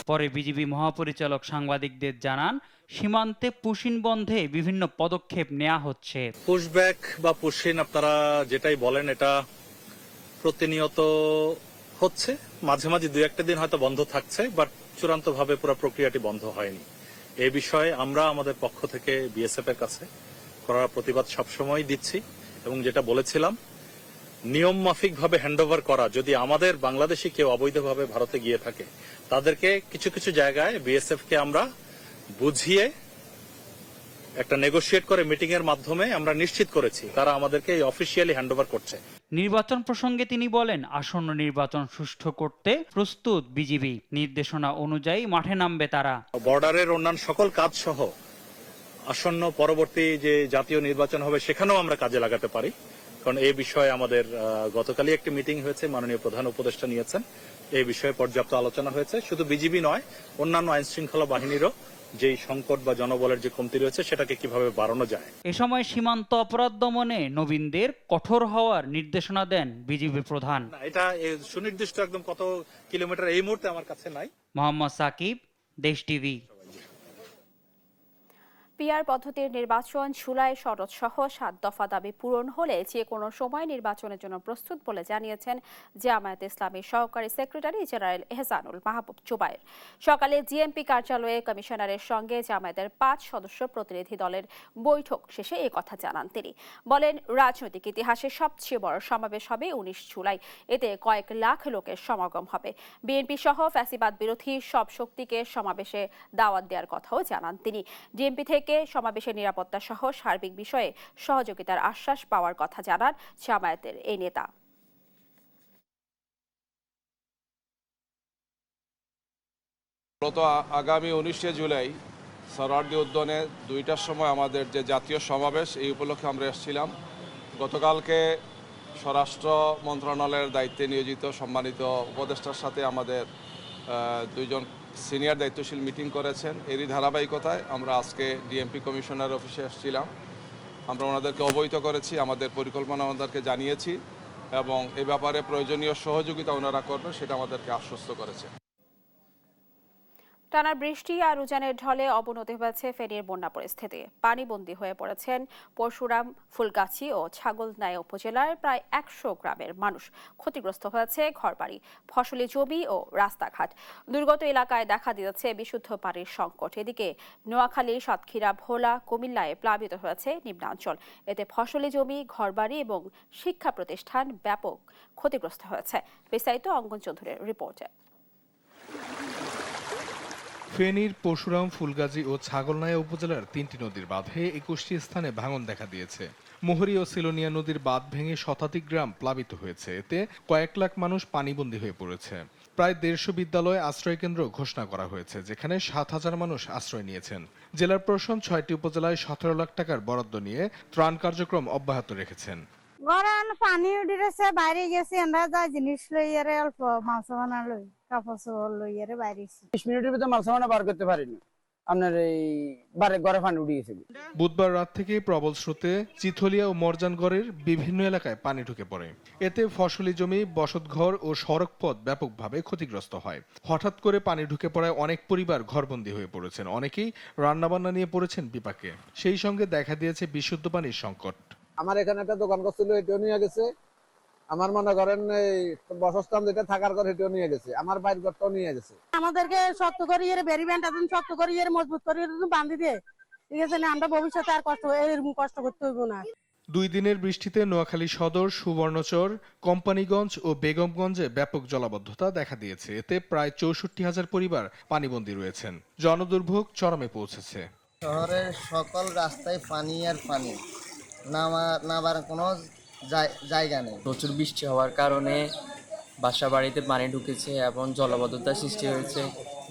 পরে বিজিবি মহাপরিচালক সাংবাদিকদের জানান, সীমান্তে পুশিন বন্ধে বিভিন্ন পদক্ষেপ নেওয়া হচ্ছে। পুশব্যাক বা পুশিন আপনারা যেটাই বলেন, এটা প্রতিনিয়ত হচ্ছে। মাঝে মাঝে দুই একটা দিন হয়তো বন্ধ থাকছে, বাট চূড়ান্তভাবে পুরো প্রক্রিয়াটি বন্ধ হয়নি। এই বিষয়ে আমরা আমাদের পক্ষ থেকে বিএসএফ এর কাছে করার প্রতিবাদ সবসময় দিচ্ছি এবং যেটা বলেছিলাম, নিয়ম মাফিক ভাবে হ্যান্ডওভার করা। যদি আমাদের বাংলাদেশি কেউ অবৈধভাবে ভারতে গিয়ে থাকে, তাদেরকে কিছু কিছু জায়গায় বিএসএফ কে আমরা বুঝিয়ে একটা নেগোশিয়েট করে মিটিং এর মাধ্যমে আমরা নিশ্চিত করেছি তারা আমাদেরকে অফিসিয়ালি হ্যান্ডওভার করছে। নির্বাচন প্রসঙ্গে তিনি বলেন, আসন্ন নির্বাচন সুষ্ঠু করতে প্রস্তুত বিজিবি। নির্দেশনা অনুযায়ী মাঠে নামবে তারা। বর্ডারের অন্যান্য সকল কাজ সহ আসন্ন পরবর্তী যে জাতীয় নির্বাচন হবে সেখানেও আমরা কাজে লাগাতে পারি। কারণ এই বিষয়ে আমাদের গতকালই একটি মিটিং হয়েছে, মাননীয় প্রধান উপদেষ্টা নিয়েছেন। এই বিষয়ে পর্যাপ্ত আলোচনা হয়েছে। শুধু বিজিবি নয়, অন্যান্য আইন শৃঙ্খলা বাহিনীরও যেই সংকট বা জনবলের যে কমতি রয়েছে সেটাকে কিভাবে বাড়ানো যায়। এ সময় সীমান্ত অপরাধ দমনে নবীনদের কঠোর হওয়ার নির্দেশনা দেন বিজিবি প্রধান। এটা সুনির্দিষ্ট একদম কত কিলোমিটার এই মুহূর্তে আমার কাছে নাই। মোহাম্মদ সাকিব, দেশ টিভি। পিআর পদ্ধতির নির্বাচন জুলাই শরৎ সহ 7 দফা দাবি পূরণ হলে যে কোনো সময় নির্বাচনের জন্য প্রস্তুত বলে জানিয়েছেন জামায়াতে ইসলামীর সহকারী সেক্রেটারি জেনারেল এহসানুল মাহবুব জুবায়ের। সকালে জিএমপি কার্যালয়ে কমিশনারের সঙ্গে জামায়াতের 5 সদস্য প্রতিনিধি দলের বৈঠক শেষে এই কথা জানান তিনি। বলেন, রাজনৈতিক ইতিহাসে সবচেয়ে বড় সমাবেশ হবে 19 জুলাই। এতে কয়েক লাখ লোকের সমাগম হবে। বিএনপি সহ ফ্যাসিবাদ বিরোধী সব শক্তিকে সমাবেশে দাওয়াত দেওয়ার কথাও জানান তিনি। ডিএমপি থেকে সমাবেশের নিরাপত্তা সহ সার্বিক বিষয়ে সহযোগিতার আশ্বাস পাওয়ার কথা জানান জামায়াতের এই নেতা। আগামী 19 জুলাই সরওয়ার্দী উদ্যানে 2টার সময় আমাদের যে জাতীয় সমাবেশ, এই উপলক্ষে আমরা এসেছিলাম। গতকালকে স্বরাষ্ট্র মন্ত্রণালয়ের দায়িত্বে নিয়োজিত সম্মানিত উপদেষ্টার সাথে আমাদের 2 জন সিনিয়র দায়িত্বশীল মিটিং করেছেন। এরই ধারাবাহিকতায় আমরা আজকে ডিএমপি কমিশনার অফিসে এসেছিলাম। আমরা ওনাদেরকে অবহিত করেছি, আমাদের পরিকল্পনা ওনাদেরকে জানিয়েছি এবং এ ব্যাপারে প্রয়োজনীয় সহযোগিতা ওনারা করবেন সেটা আমাদেরকে আশ্বস্ত করেছে। টানা বৃষ্টি আর উজানের ঢলে অবনতি হয়েছে ফেনীর বন্যা পরিস্থিতি। পানিবন্দী হয়ে পড়েছেন পরশুরাম, ফুলগাছি ও ছাগলনাইয়া উপজেলার প্রায় 100 গ্রামের মানুষ। ক্ষতিগ্রস্ত হয়েছে ঘরবাড়ি, ফসলি জমি ও রাস্তাঘাট। দুর্গত এলাকায় দেখা দিয়েছে বিশুদ্ধ পানির সংকট। এদিকে নোয়াখালী, সাতক্ষীরা, ভোলা, কুমিল্লায় প্লাবিত হয়েছে নিম্নাঞ্চল। এতে ফসলি জমি, ঘরবাড়ি এবং শিক্ষা প্রতিষ্ঠান ব্যাপক ক্ষতিগ্রস্ত হয়েছে। বিস্তারিত অঙ্গন চৌধুরীর রিপোর্টে। ফেনীর পরশুরাম, ফুলগাজী ও ছাগলনাইয়া উপজেলার 3টি নদীর বাঁধে 21টি স্থানে ভাঙন দেখা দিয়েছে। মোহরী ও সিলোনিয়া নদীর বাঁধ ভেঙে শতাধিক গ্রাম প্লাবিত হয়েছে। এতে কয়েক লাখ মানুষ পানিবন্দী হয়ে পড়েছে। প্রায় 150 বিদ্যালয় আশ্রয়কেন্দ্র ঘোষণা করা হয়েছে, যেখানে 7,000 মানুষ আশ্রয় নিয়েছেন। জেলার প্রশাসন 6টি উপজেলায় 17 লাখ টাকার বরাদ্দ নিয়ে ত্রাণ কার্যক্রম অব্যাহত রেখেছেন। গরম পানি উঠিছে, বাইরে গেছি আমরা যা জিনিস লইয়ারে অল্প মাছ বানা লই কাপড় চোপড় লইয়ারে বাইরে 20 মিনিটের ভিতরে মাছ বানা বার করতে পারিনি, আপনার এই বারে ঘরে পানি উঠে গেছে। বুধবার রাত থেকে প্রবল স্রোতে চিথলিয়া ও মরজানগড়ের বিভিন্ন এলাকায় পানি ঢুকে পড়ে। এতে ফসলি জমি, বসতঘর ও সড়ক পথ ব্যাপকভাবে ক্ষতিগ্রস্ত হয়। হঠাৎ করে পানি ঢুকে পড়ায় অনেক পরিবার ঘরবন্দি হয়ে পড়েছেন। অনেকেই রান্নাবান্না নিয়ে পড়েছেন বিপাকে। সেই সঙ্গে দেখা দিয়েছে বিশুদ্ধ পানির সংকট। আমার এখানে একটা দোকান করছিল, এটাও নিয়ে গেছে। আমার মনে করেন এই বসস্থান যেটা থাকার ঘর, এটাও নিয়ে গেছে। আমার বাইরের ঘরটাও নিয়ে গেছে। আমাদেরকে শক্ত করে বেরিবেন্ট আছে, শক্ত করে মজবুত করে বাঁধি দিয়ে, ঠিক আছে না? আমরা ভবিষ্যতে আর এরকম কষ্ট করতে হইব না। 2 দিনের বৃষ্টিতে নোয়াখালী সদর, সুবর্ণচর, কোম্পানিগঞ্জ ও বেগমগঞ্জে ব্যাপক জলাবদ্ধতা দেখা দিয়েছে। এতে প্রায় 64,000 পরিবার পানিবন্দী রয়েছেন। জনদুর্ভোগ চরমে পৌঁছেছে। শহরের সকল রাস্তায় পানি আর পানি, নামার কোনো জায়গা নেই। প্রচুর বৃষ্টি হওয়ার কারণে বাসা বাড়িতে পানি ঢুকেছে এবং জলাবদ্ধতা সৃষ্টি হয়েছে।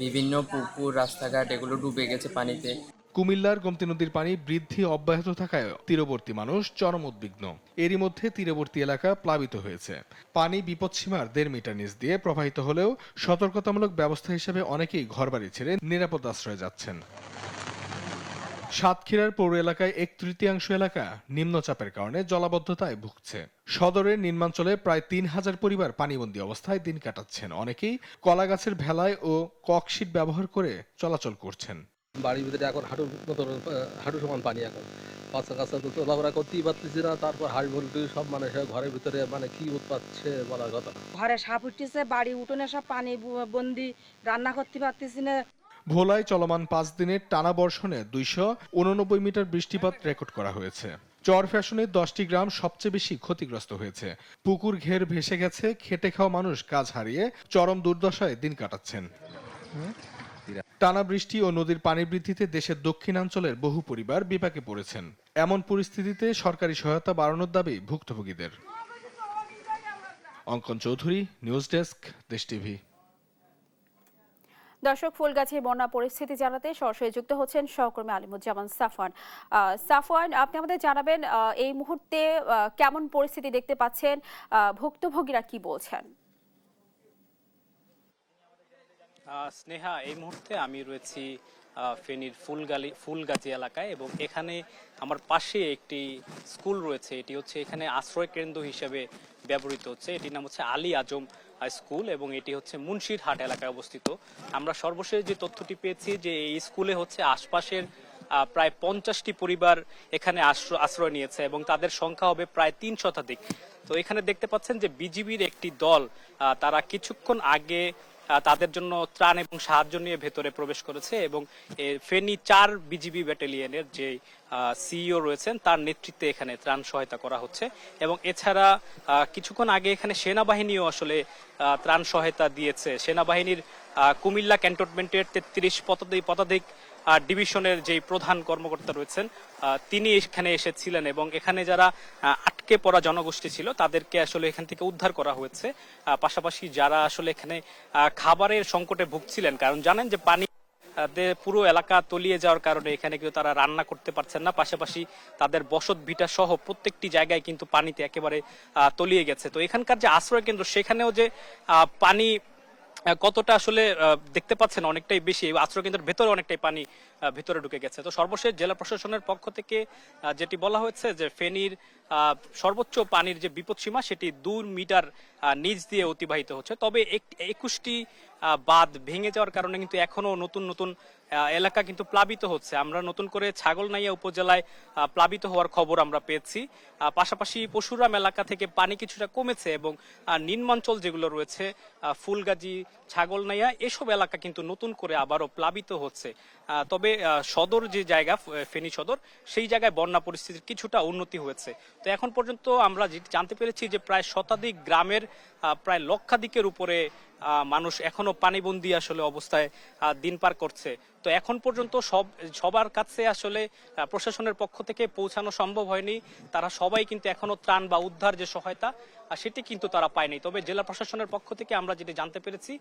বিভিন্ন পুকুর, রাস্তাঘাট এগুলো ডুবে গেছে পানিতে। কুমিল্লার গোমতী নদীর পানি বৃদ্ধি অব্যাহত থাকায় তীরবর্তী মানুষ চরম উদ্বিগ্ন। এরই মধ্যে তীরবর্তী এলাকা প্লাবিত হয়েছে। পানি বিপদসীমার 1.5 মিটার নিচ দিয়ে প্রবাহিত হলেও সতর্কতামূলক ব্যবস্থা হিসেবে অনেকেই ঘরবাড়ি ছেড়ে নিরাপদ আশ্রয়ে যাচ্ছেন। সাতক্ষীরার পৌর এলাকায় 1/3 এলাকা নিম্নচাপের কারণে জলাবদ্ধতায় ভুগছে। সদরের নিম্নাঞ্চলে প্রায় 3,000 পরিবার পানিবন্দী অবস্থায় দিন কাটাচ্ছেন। অনেকেই কলা গাছের ভেলায় ও ককশিট ব্যবহার করে চলাচল করছেন। বাড়ির ভিতরে এখন হাঁটু সমান পানি, এখন বাচ্চা কাচ্চা তো চলাফেরা করতেই পারতেছি না। তারপর হাড়ি ভল্টি সব ঘরের ভিতরে কি উৎপাচ্ছে বলার কথা। ঘরে সাপ উঠতেছে, বাড়ি উঠোনে সব পানি বন্দি, রান্না করতে পারতেছি না। ভোলায় চলমান 5 দিনের টানা বর্ষণে 289 মিটার বৃষ্টিপাত রেকর্ড করা হয়েছে। চর ফ্যাশনের 10টি গ্রাম সবচেয়ে বেশি ক্ষতিগ্রস্ত হয়েছে। পুকুর ঘের ভেসে গেছে, খেটে খাওয়া মানুষ কাজ হারিয়ে চরম দুর্দশায় দিন কাটাচ্ছেন। টানা বৃষ্টি ও নদীর পানি বৃদ্ধিতে দেশের দক্ষিণাঞ্চলের বহু পরিবার বিপাকে পড়েছেন। এমন পরিস্থিতিতে সরকারি সহায়তা বাড়ানোর দাবি ভুক্তভোগীদের। অঙ্কন চৌধুরী, নিউজ ডেস্ক, দেশ টিভি। দর্শক, ফুলগাজীর বন্যা পরিস্থিতি জানাতে সরাসরি যুক্ত হচ্ছেন সহকর্মী আলিমুজ্জামান সাফওয়ান। সাফওয়ান, আপনি আমাদের জানাবেন এই মুহূর্তে কেমন পরিস্থিতি দেখতে পাচ্ছেন, ভুক্তভোগীরা কি বলছেন? স্নেহা, এই মুহূর্তে আমি রয়েছি ফেনীর ফুলগাজী এলাকায় এবং এখানে আমার পাশে একটি স্কুল রয়েছে। এটি হচ্ছে এখানে আশ্রয় কেন্দ্র হিসেবে ব্যবহৃত হচ্ছে। এটির নাম হচ্ছে আলী আজম স্কুল এবং এটি হচ্ছে মুন্সিরহাট এলাকায় অবস্থিত। আমরা সর্বশেষ যে তথ্যটি পেয়েছি যে এই স্কুলে হচ্ছে আশপাশের প্রায় 50টি পরিবার এখানে আশ্রয় নিয়েছে এবং তাদের সংখ্যা হবে প্রায় 3 শতাধিক। তো এখানে দেখতে পাচ্ছেন যে বিজিবির একটি দল তারা কিছুক্ষণ আগে তাদের জন্য ত্রাণ এবং সাহায্য নিয়ে ভেতরে প্রবেশ করেছে এবং ফেনী 4 বিজিবি ব্যাটালিয়নের যে সিইও রয়েছেন তার নেতৃত্বে এখানে ত্রাণ সহায়তা করা হচ্ছে এবং এছাড়া কিছুক্ষণ আগে এখানে সেনাবাহিনীও আসলে ত্রাণ সহায়তা দিয়েছে। সেনাবাহিনীর কুমিল্লা ক্যান্টনমেন্টের 33 পদাতিক ডিভিশনের যে প্রধান কর্মকর্তা রয়েছেন তিনি এখানে এসেছিলেন এবং এখানে যারা আটকে পড়া জনগোষ্ঠী ছিল তাদেরকে আসলে এখান থেকে উদ্ধার করা হয়েছে। পাশাপাশি যারা আসলে এখানে খাবারের সংকটে ভুগছিলেন, কারণ জানেন যে পানি পুরো এলাকা তলিয়ে যাওয়ার কারণে এখানে কিন্তু তারা রান্না করতে পারছেন না, পাশাপাশি তাদের বসত ভিটা সহ প্রত্যেকটি জায়গায় কিন্তু পানিতে একেবারে তলিয়ে গেছে। তো এখানকার যে আশ্রয় কেন্দ্র সেখানেও যে পানি কতটা আসলে দেখতে পাচ্ছেন অনেকটাই বেশি, আশ্রয় কেন্দ্রের ভেতরে অনেকটাই পানি ভেতরে ঢুকে গেছে। তো সর্বশেষ জেলা প্রশাসনের পক্ষ থেকে যেটি বলা হয়েছে যে ফেনীর সর্বোচ্চ পানির যে বিপদসীমা সেটি 2 মিটার নিচ দিয়ে অতিবাহিত হচ্ছে। তবে 21টি বাঁধ ভেঙে যাওয়ার কারণে কিন্তু এখনো নতুন এলাকা কিন্তু প্লাবিত হচ্ছে। আমরা নতুন করে ছাগলনাইয়া উপজেলায় প্লাবিত হওয়ার খবর আমরা পেয়েছি। পাশাপাশি পশুরাম এলাকা থেকে পানি কিছুটা কমেছে এবং নিম্নাঞ্চল যেগুলো রয়েছে ফুলগাজী, ছাগলনাইয়া এসব এলাকা কিন্তু নতুন করে আবারও প্লাবিত হচ্ছে। তবে সদর যে জায়গা ফেনী সদর সেই জায়গায় বন্যা পরিস্থিতির কিছুটা উন্নতি হয়েছে। তো এখন পর্যন্ত আমরা জানতে পেরেছি যে প্রায় শতাধিক গ্রামের প্রায় লক্ষাধিকের উপরে মানুষ এখনো পানিবন্দী আসলে অবস্থায় দিন পার করছে। তো এখন পর্যন্ত সবার কাছে আসলে প্রশাসনের পক্ষ থেকে পৌঁছানো সম্ভব হয়নি। তারা সবাই কিন্তু এখনো ত্রাণ বা উদ্ধার যে সহায়তা সেটি কিন্তু তারা পায়নি। তবে জেলা প্রশাসনের পক্ষ থেকে আমরা যেটি জানতে পেরেছি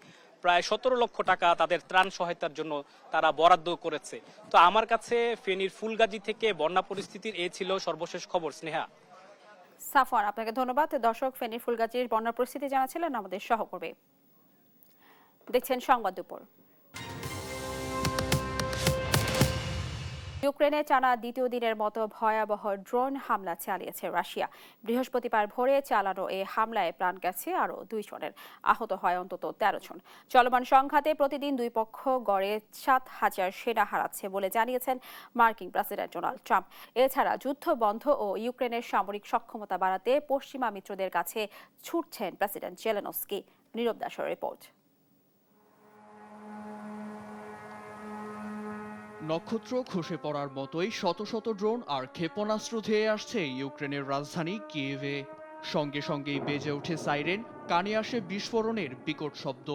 প্রায় 17 লক্ষ টাকা তাদের ত্রাণ সহায়তার জন্য তারা বরাদ্দ করেছে। তো আমার কাছে ফেনীর ফুলগাজী থেকে বন্যা পরিস্থিতির এ ছিল সর্বশেষ খবর। স্নেহা। সাফওয়ান, আপনাকে ধন্যবাদ। দর্শক, ফেনীর ফুলগাজীর বন্যার পরিস্থিতি জানাচ্ছিলেন আমাদের সহকর্মী। দেখছেন সংবাদ দুপুর। ইউক্রেনে টানা দ্বিতীয় দিনের মতো ভয়াবহ ড্রোন হামলা চালিয়েছে রাশিয়া। বৃহস্পতিবার ভোরে চালানো এই হামলায় প্রাণ গেছে আরও 2 জনের, আহত হয় অন্তত 13 জন। চলমান সংঘাতে প্রতিদিন দুই পক্ষ গড়ে 7,000 সেনা হারাচ্ছে বলে জানিয়েছেন মার্কিন প্রেসিডেন্ট ডোনাল্ড ট্রাম্প। এছাড়া যুদ্ধ বন্ধ ও ইউক্রেনের সামরিক সক্ষমতা বাড়াতে পশ্চিমা মিত্রদের কাছে ছুটছেন প্রেসিডেন্ট জেলেনস্কি। নীরব দাসের রিপোর্ট। নক্ষত্র খসে পড়ার মতোই শত শত ড্রোন আর ক্ষেপণাস্ত্র ধেয়ে আসছে ইউক্রেনের রাজধানী কিয়েভে। সঙ্গে সঙ্গেই বেজে ওঠে সাইরেন, কানে আসে বিস্ফোরণের বিকট শব্দ,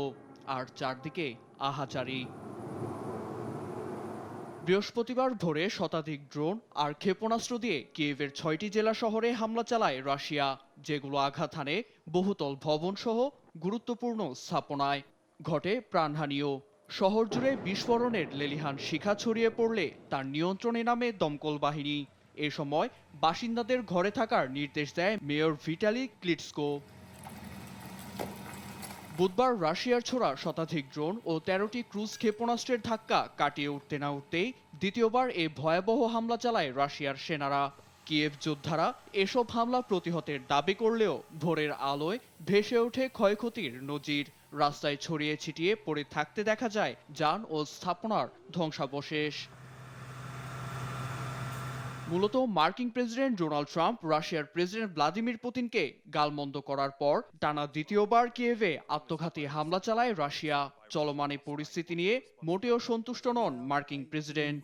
আর চারদিকে আহাজারি। বৃহস্পতিবার ভোরে শতাধিক ড্রোন আর ক্ষেপণাস্ত্র দিয়ে কিয়েভের 6টি জেলা শহরে হামলা চালায় রাশিয়া, যেগুলো আঘাত হানে বহুতল ভবন সহ গুরুত্বপূর্ণ স্থাপনায়। ঘটে প্রাণহানিও। শহর জুড়ে বিস্ফোরণের লেলিহান শিখা ছড়িয়ে পড়লে তার নিয়ন্ত্রণে নামে দমকল বাহিনী। এ সময় বাসিন্দাদের ঘরে থাকার নির্দেশ দেয় মেয়র ভিটালি ক্লিটস্কো। বুধবার রাশিয়ার ছোড়া শতাধিক ড্রোন ও 13টি ক্রুজ ক্ষেপণাস্ত্রের ধাক্কা কাটিয়ে উঠতে না উঠতেই দ্বিতীয়বার এই ভয়াবহ হামলা চালায় রাশিয়ার সেনারা। কিয়েভ যোদ্ধারা এসব হামলা প্রতিহতের দাবি করলেও ভোরের আলোয় ভেসে ওঠে ক্ষয়ক্ষতির নজির। রাস্তায় ছড়িয়ে ছিটিয়ে পড়ে থাকতে দেখা যায় যান ও স্থাপনার ধ্বংসাবশেষ। মূলত মার্কিন প্রেসিডেন্ট ডোনাল্ড ট্রাম্প রাশিয়ার প্রেসিডেন্ট ভ্লাদিমির পুতিনকে গালমন্দ করার পর টানা দ্বিতীয়বার কিয়েভে আত্মঘাতী হামলা চালায় রাশিয়া। চলমান এই পরিস্থিতি নিয়ে মোটেও সন্তুষ্ট নন মার্কিন প্রেসিডেন্ট।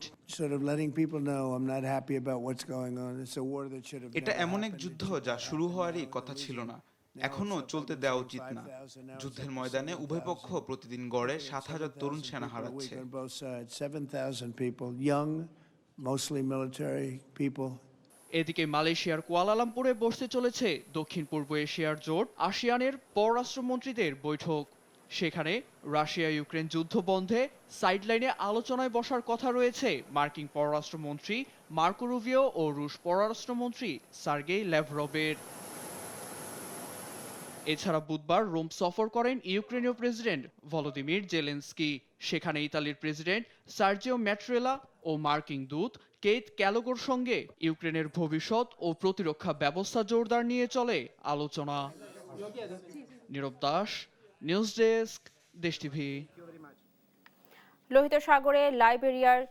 এটা এমন এক যুদ্ধ যা শুরু হওয়ারই কথা ছিল না, এখনো চলতে দেওয়া উচিত না। যুদ্ধের ময়দানে উভয় পক্ষ প্রতিদিন গড়ে 7,000 তরুণ সেনা হারাচ্ছে। এদিকে মালয়েশিয়ার কুয়ালালামপুরে বসতে চলেছে দক্ষিণ পূর্ব এশিয়ার জোট আসিয়ানের পররাষ্ট্রমন্ত্রীদের বৈঠক। সেখানে রাশিয়া ইউক্রেন যুদ্ধ বন্ধে সাইডলাইনে আলোচনায় বসার কথা রয়েছে মার্কিন পররাষ্ট্রমন্ত্রী মার্কো রুবিও ও রুশ পররাষ্ট্রমন্ত্রী সার্গেই ল্যাভরভের। এছাড়া বুধবার রোম সফর করেন ইউক্রেনীয় প্রেসিডেন্ট ভলোদিমির জেলেনস্কি। সেখানে ইতালির প্রেসিডেন্ট সার্জিও ম্যাট্রেলা ও মার্কিন দূত কেইথ ক্যালোগোর সঙ্গে ইউক্রেনের ভবিষ্যৎ ও প্রতিরক্ষা ব্যবস্থা জোরদার নিয়ে চলে আলোচনা। নীরব দাস, নিউজ ডেস্ক, দেশ টিভি। লোহিত সাগরে লাইবেরিয়ার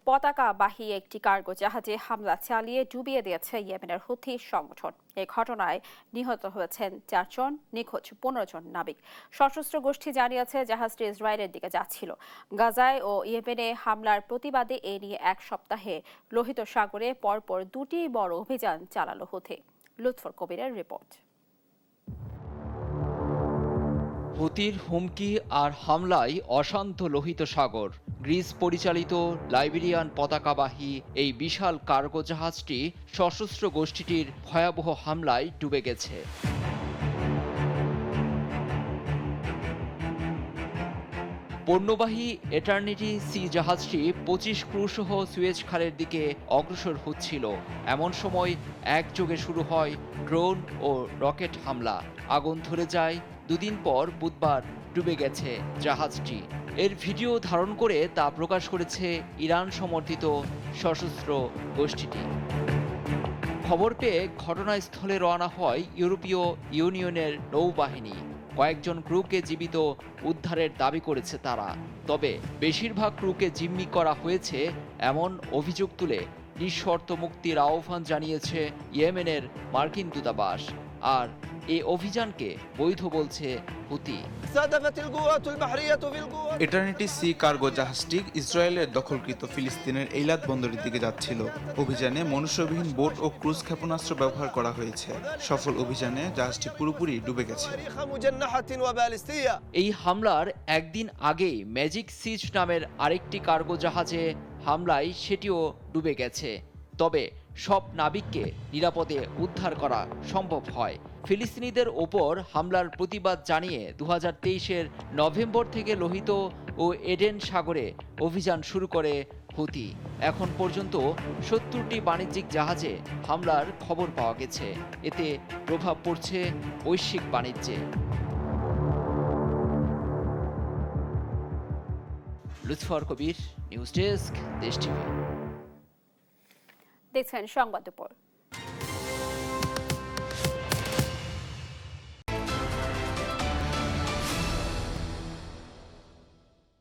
পতাকাবাহী একটি কার্গো জাহাজে হামলা চালিয়ে ডুবিয়ে দিয়েছে ইয়েমেনের হুথি সংগঠন। এই ঘটনায় নিহত হয়েছেন 4 জন, নিখোঁজ 15 জন নাবিক। সশস্ত্র গোষ্ঠী জানিয়েছে জাহাজটি ইসরায়েলের দিকে যাচ্ছিল। গাজায় ও ইয়েমেনে হামলার প্রতিবাদে এ নিয়ে এক সপ্তাহে লোহিত সাগরে পরপর 2টি বড় অভিযান চালালো হুথি। লুৎফর কবিরের রিপোর্ট। হুতির হুমকি আর হামলায় অশান্ত লোহিত সাগর। গ্রিস পরিচালিত লাইবেরিয়ান পতাকাবাহী এই বিশাল কার্গো জাহাজটি সশস্ত্র গোষ্ঠীটির ভয়াবহ হামলায় ডুবে গেছে। পণ্যবাহী এটার্নিটি সি জাহাজটি 25 ক্রু সহ সুয়েজ খালের দিকে অগ্রসর হচ্ছিল। এমন সময় একযোগে শুরু হয় ড্রোন ও রকেট হামলা। আগুন ধরে যায়। 2 দিন পর বুধবার ডুবে গেছে জাহাজটি। এর ভিডিও ধারণ করে তা প্রকাশ করেছে ইরান সমর্থিত সশস্ত্র গোষ্ঠীটি। খবর পেয়ে ঘটনাস্থলে রওনা হয় ইউরোপীয় ইউনিয়নের নৌবাহিনী। কয়েকজন ক্রুকে জীবিত উদ্ধারের দাবি করেছে তারা। তবে বেশিরভাগ ক্রুকে জিম্মি করা হয়েছে এমন অভিযোগ তুলে নিঃশর্ত মুক্তির আহ্বান জানিয়েছে ইয়েমেনের মার্কিন দূতাবাস। আর এই অভিযানকে বৈধ বলছে হুতি। এটার্নিটি সি কার্গো জাহাজটি ইসরায়েলের দখলকৃত ফিলিস্তিনের এইলাত বন্দরের দিকে যাচ্ছিল। অভিযানে মনুষ্যবিহীন বোট ও ক্রুজ ক্ষেপণাস্ত্র ব্যবহার করা হয়েছে। সফল অভিযানে জাহাজটি পুরোপুরি ডুবে গেছে। এই হামলার একদিন আগেই ম্যাজিক সিজ নামের আরেকটি কার্গো জাহাজে হামলায় সেটিও ডুবে গেছে। তবে সব নাবিককে নিরাপদে উদ্ধার করা সম্ভব হয়। ফিলিস্তিনিদের ওপর হামলার প্রতিবাদ জানিয়ে 2023-এর নভেম্বর থেকে লোহিত ও এডেন সাগরে অভিযান শুরু করে হুতি। এখন পর্যন্ত 70টি বাণিজ্যিক জাহাজে হামলার খবর পাওয়া গেছে। এতে প্রভাব পড়ছে বৈশ্বিক বাণিজ্যে। লুৎফর কবির, নিউজ ডেস্ক, দেশ টিভি। দেখছেন সংবাদ দুপুর।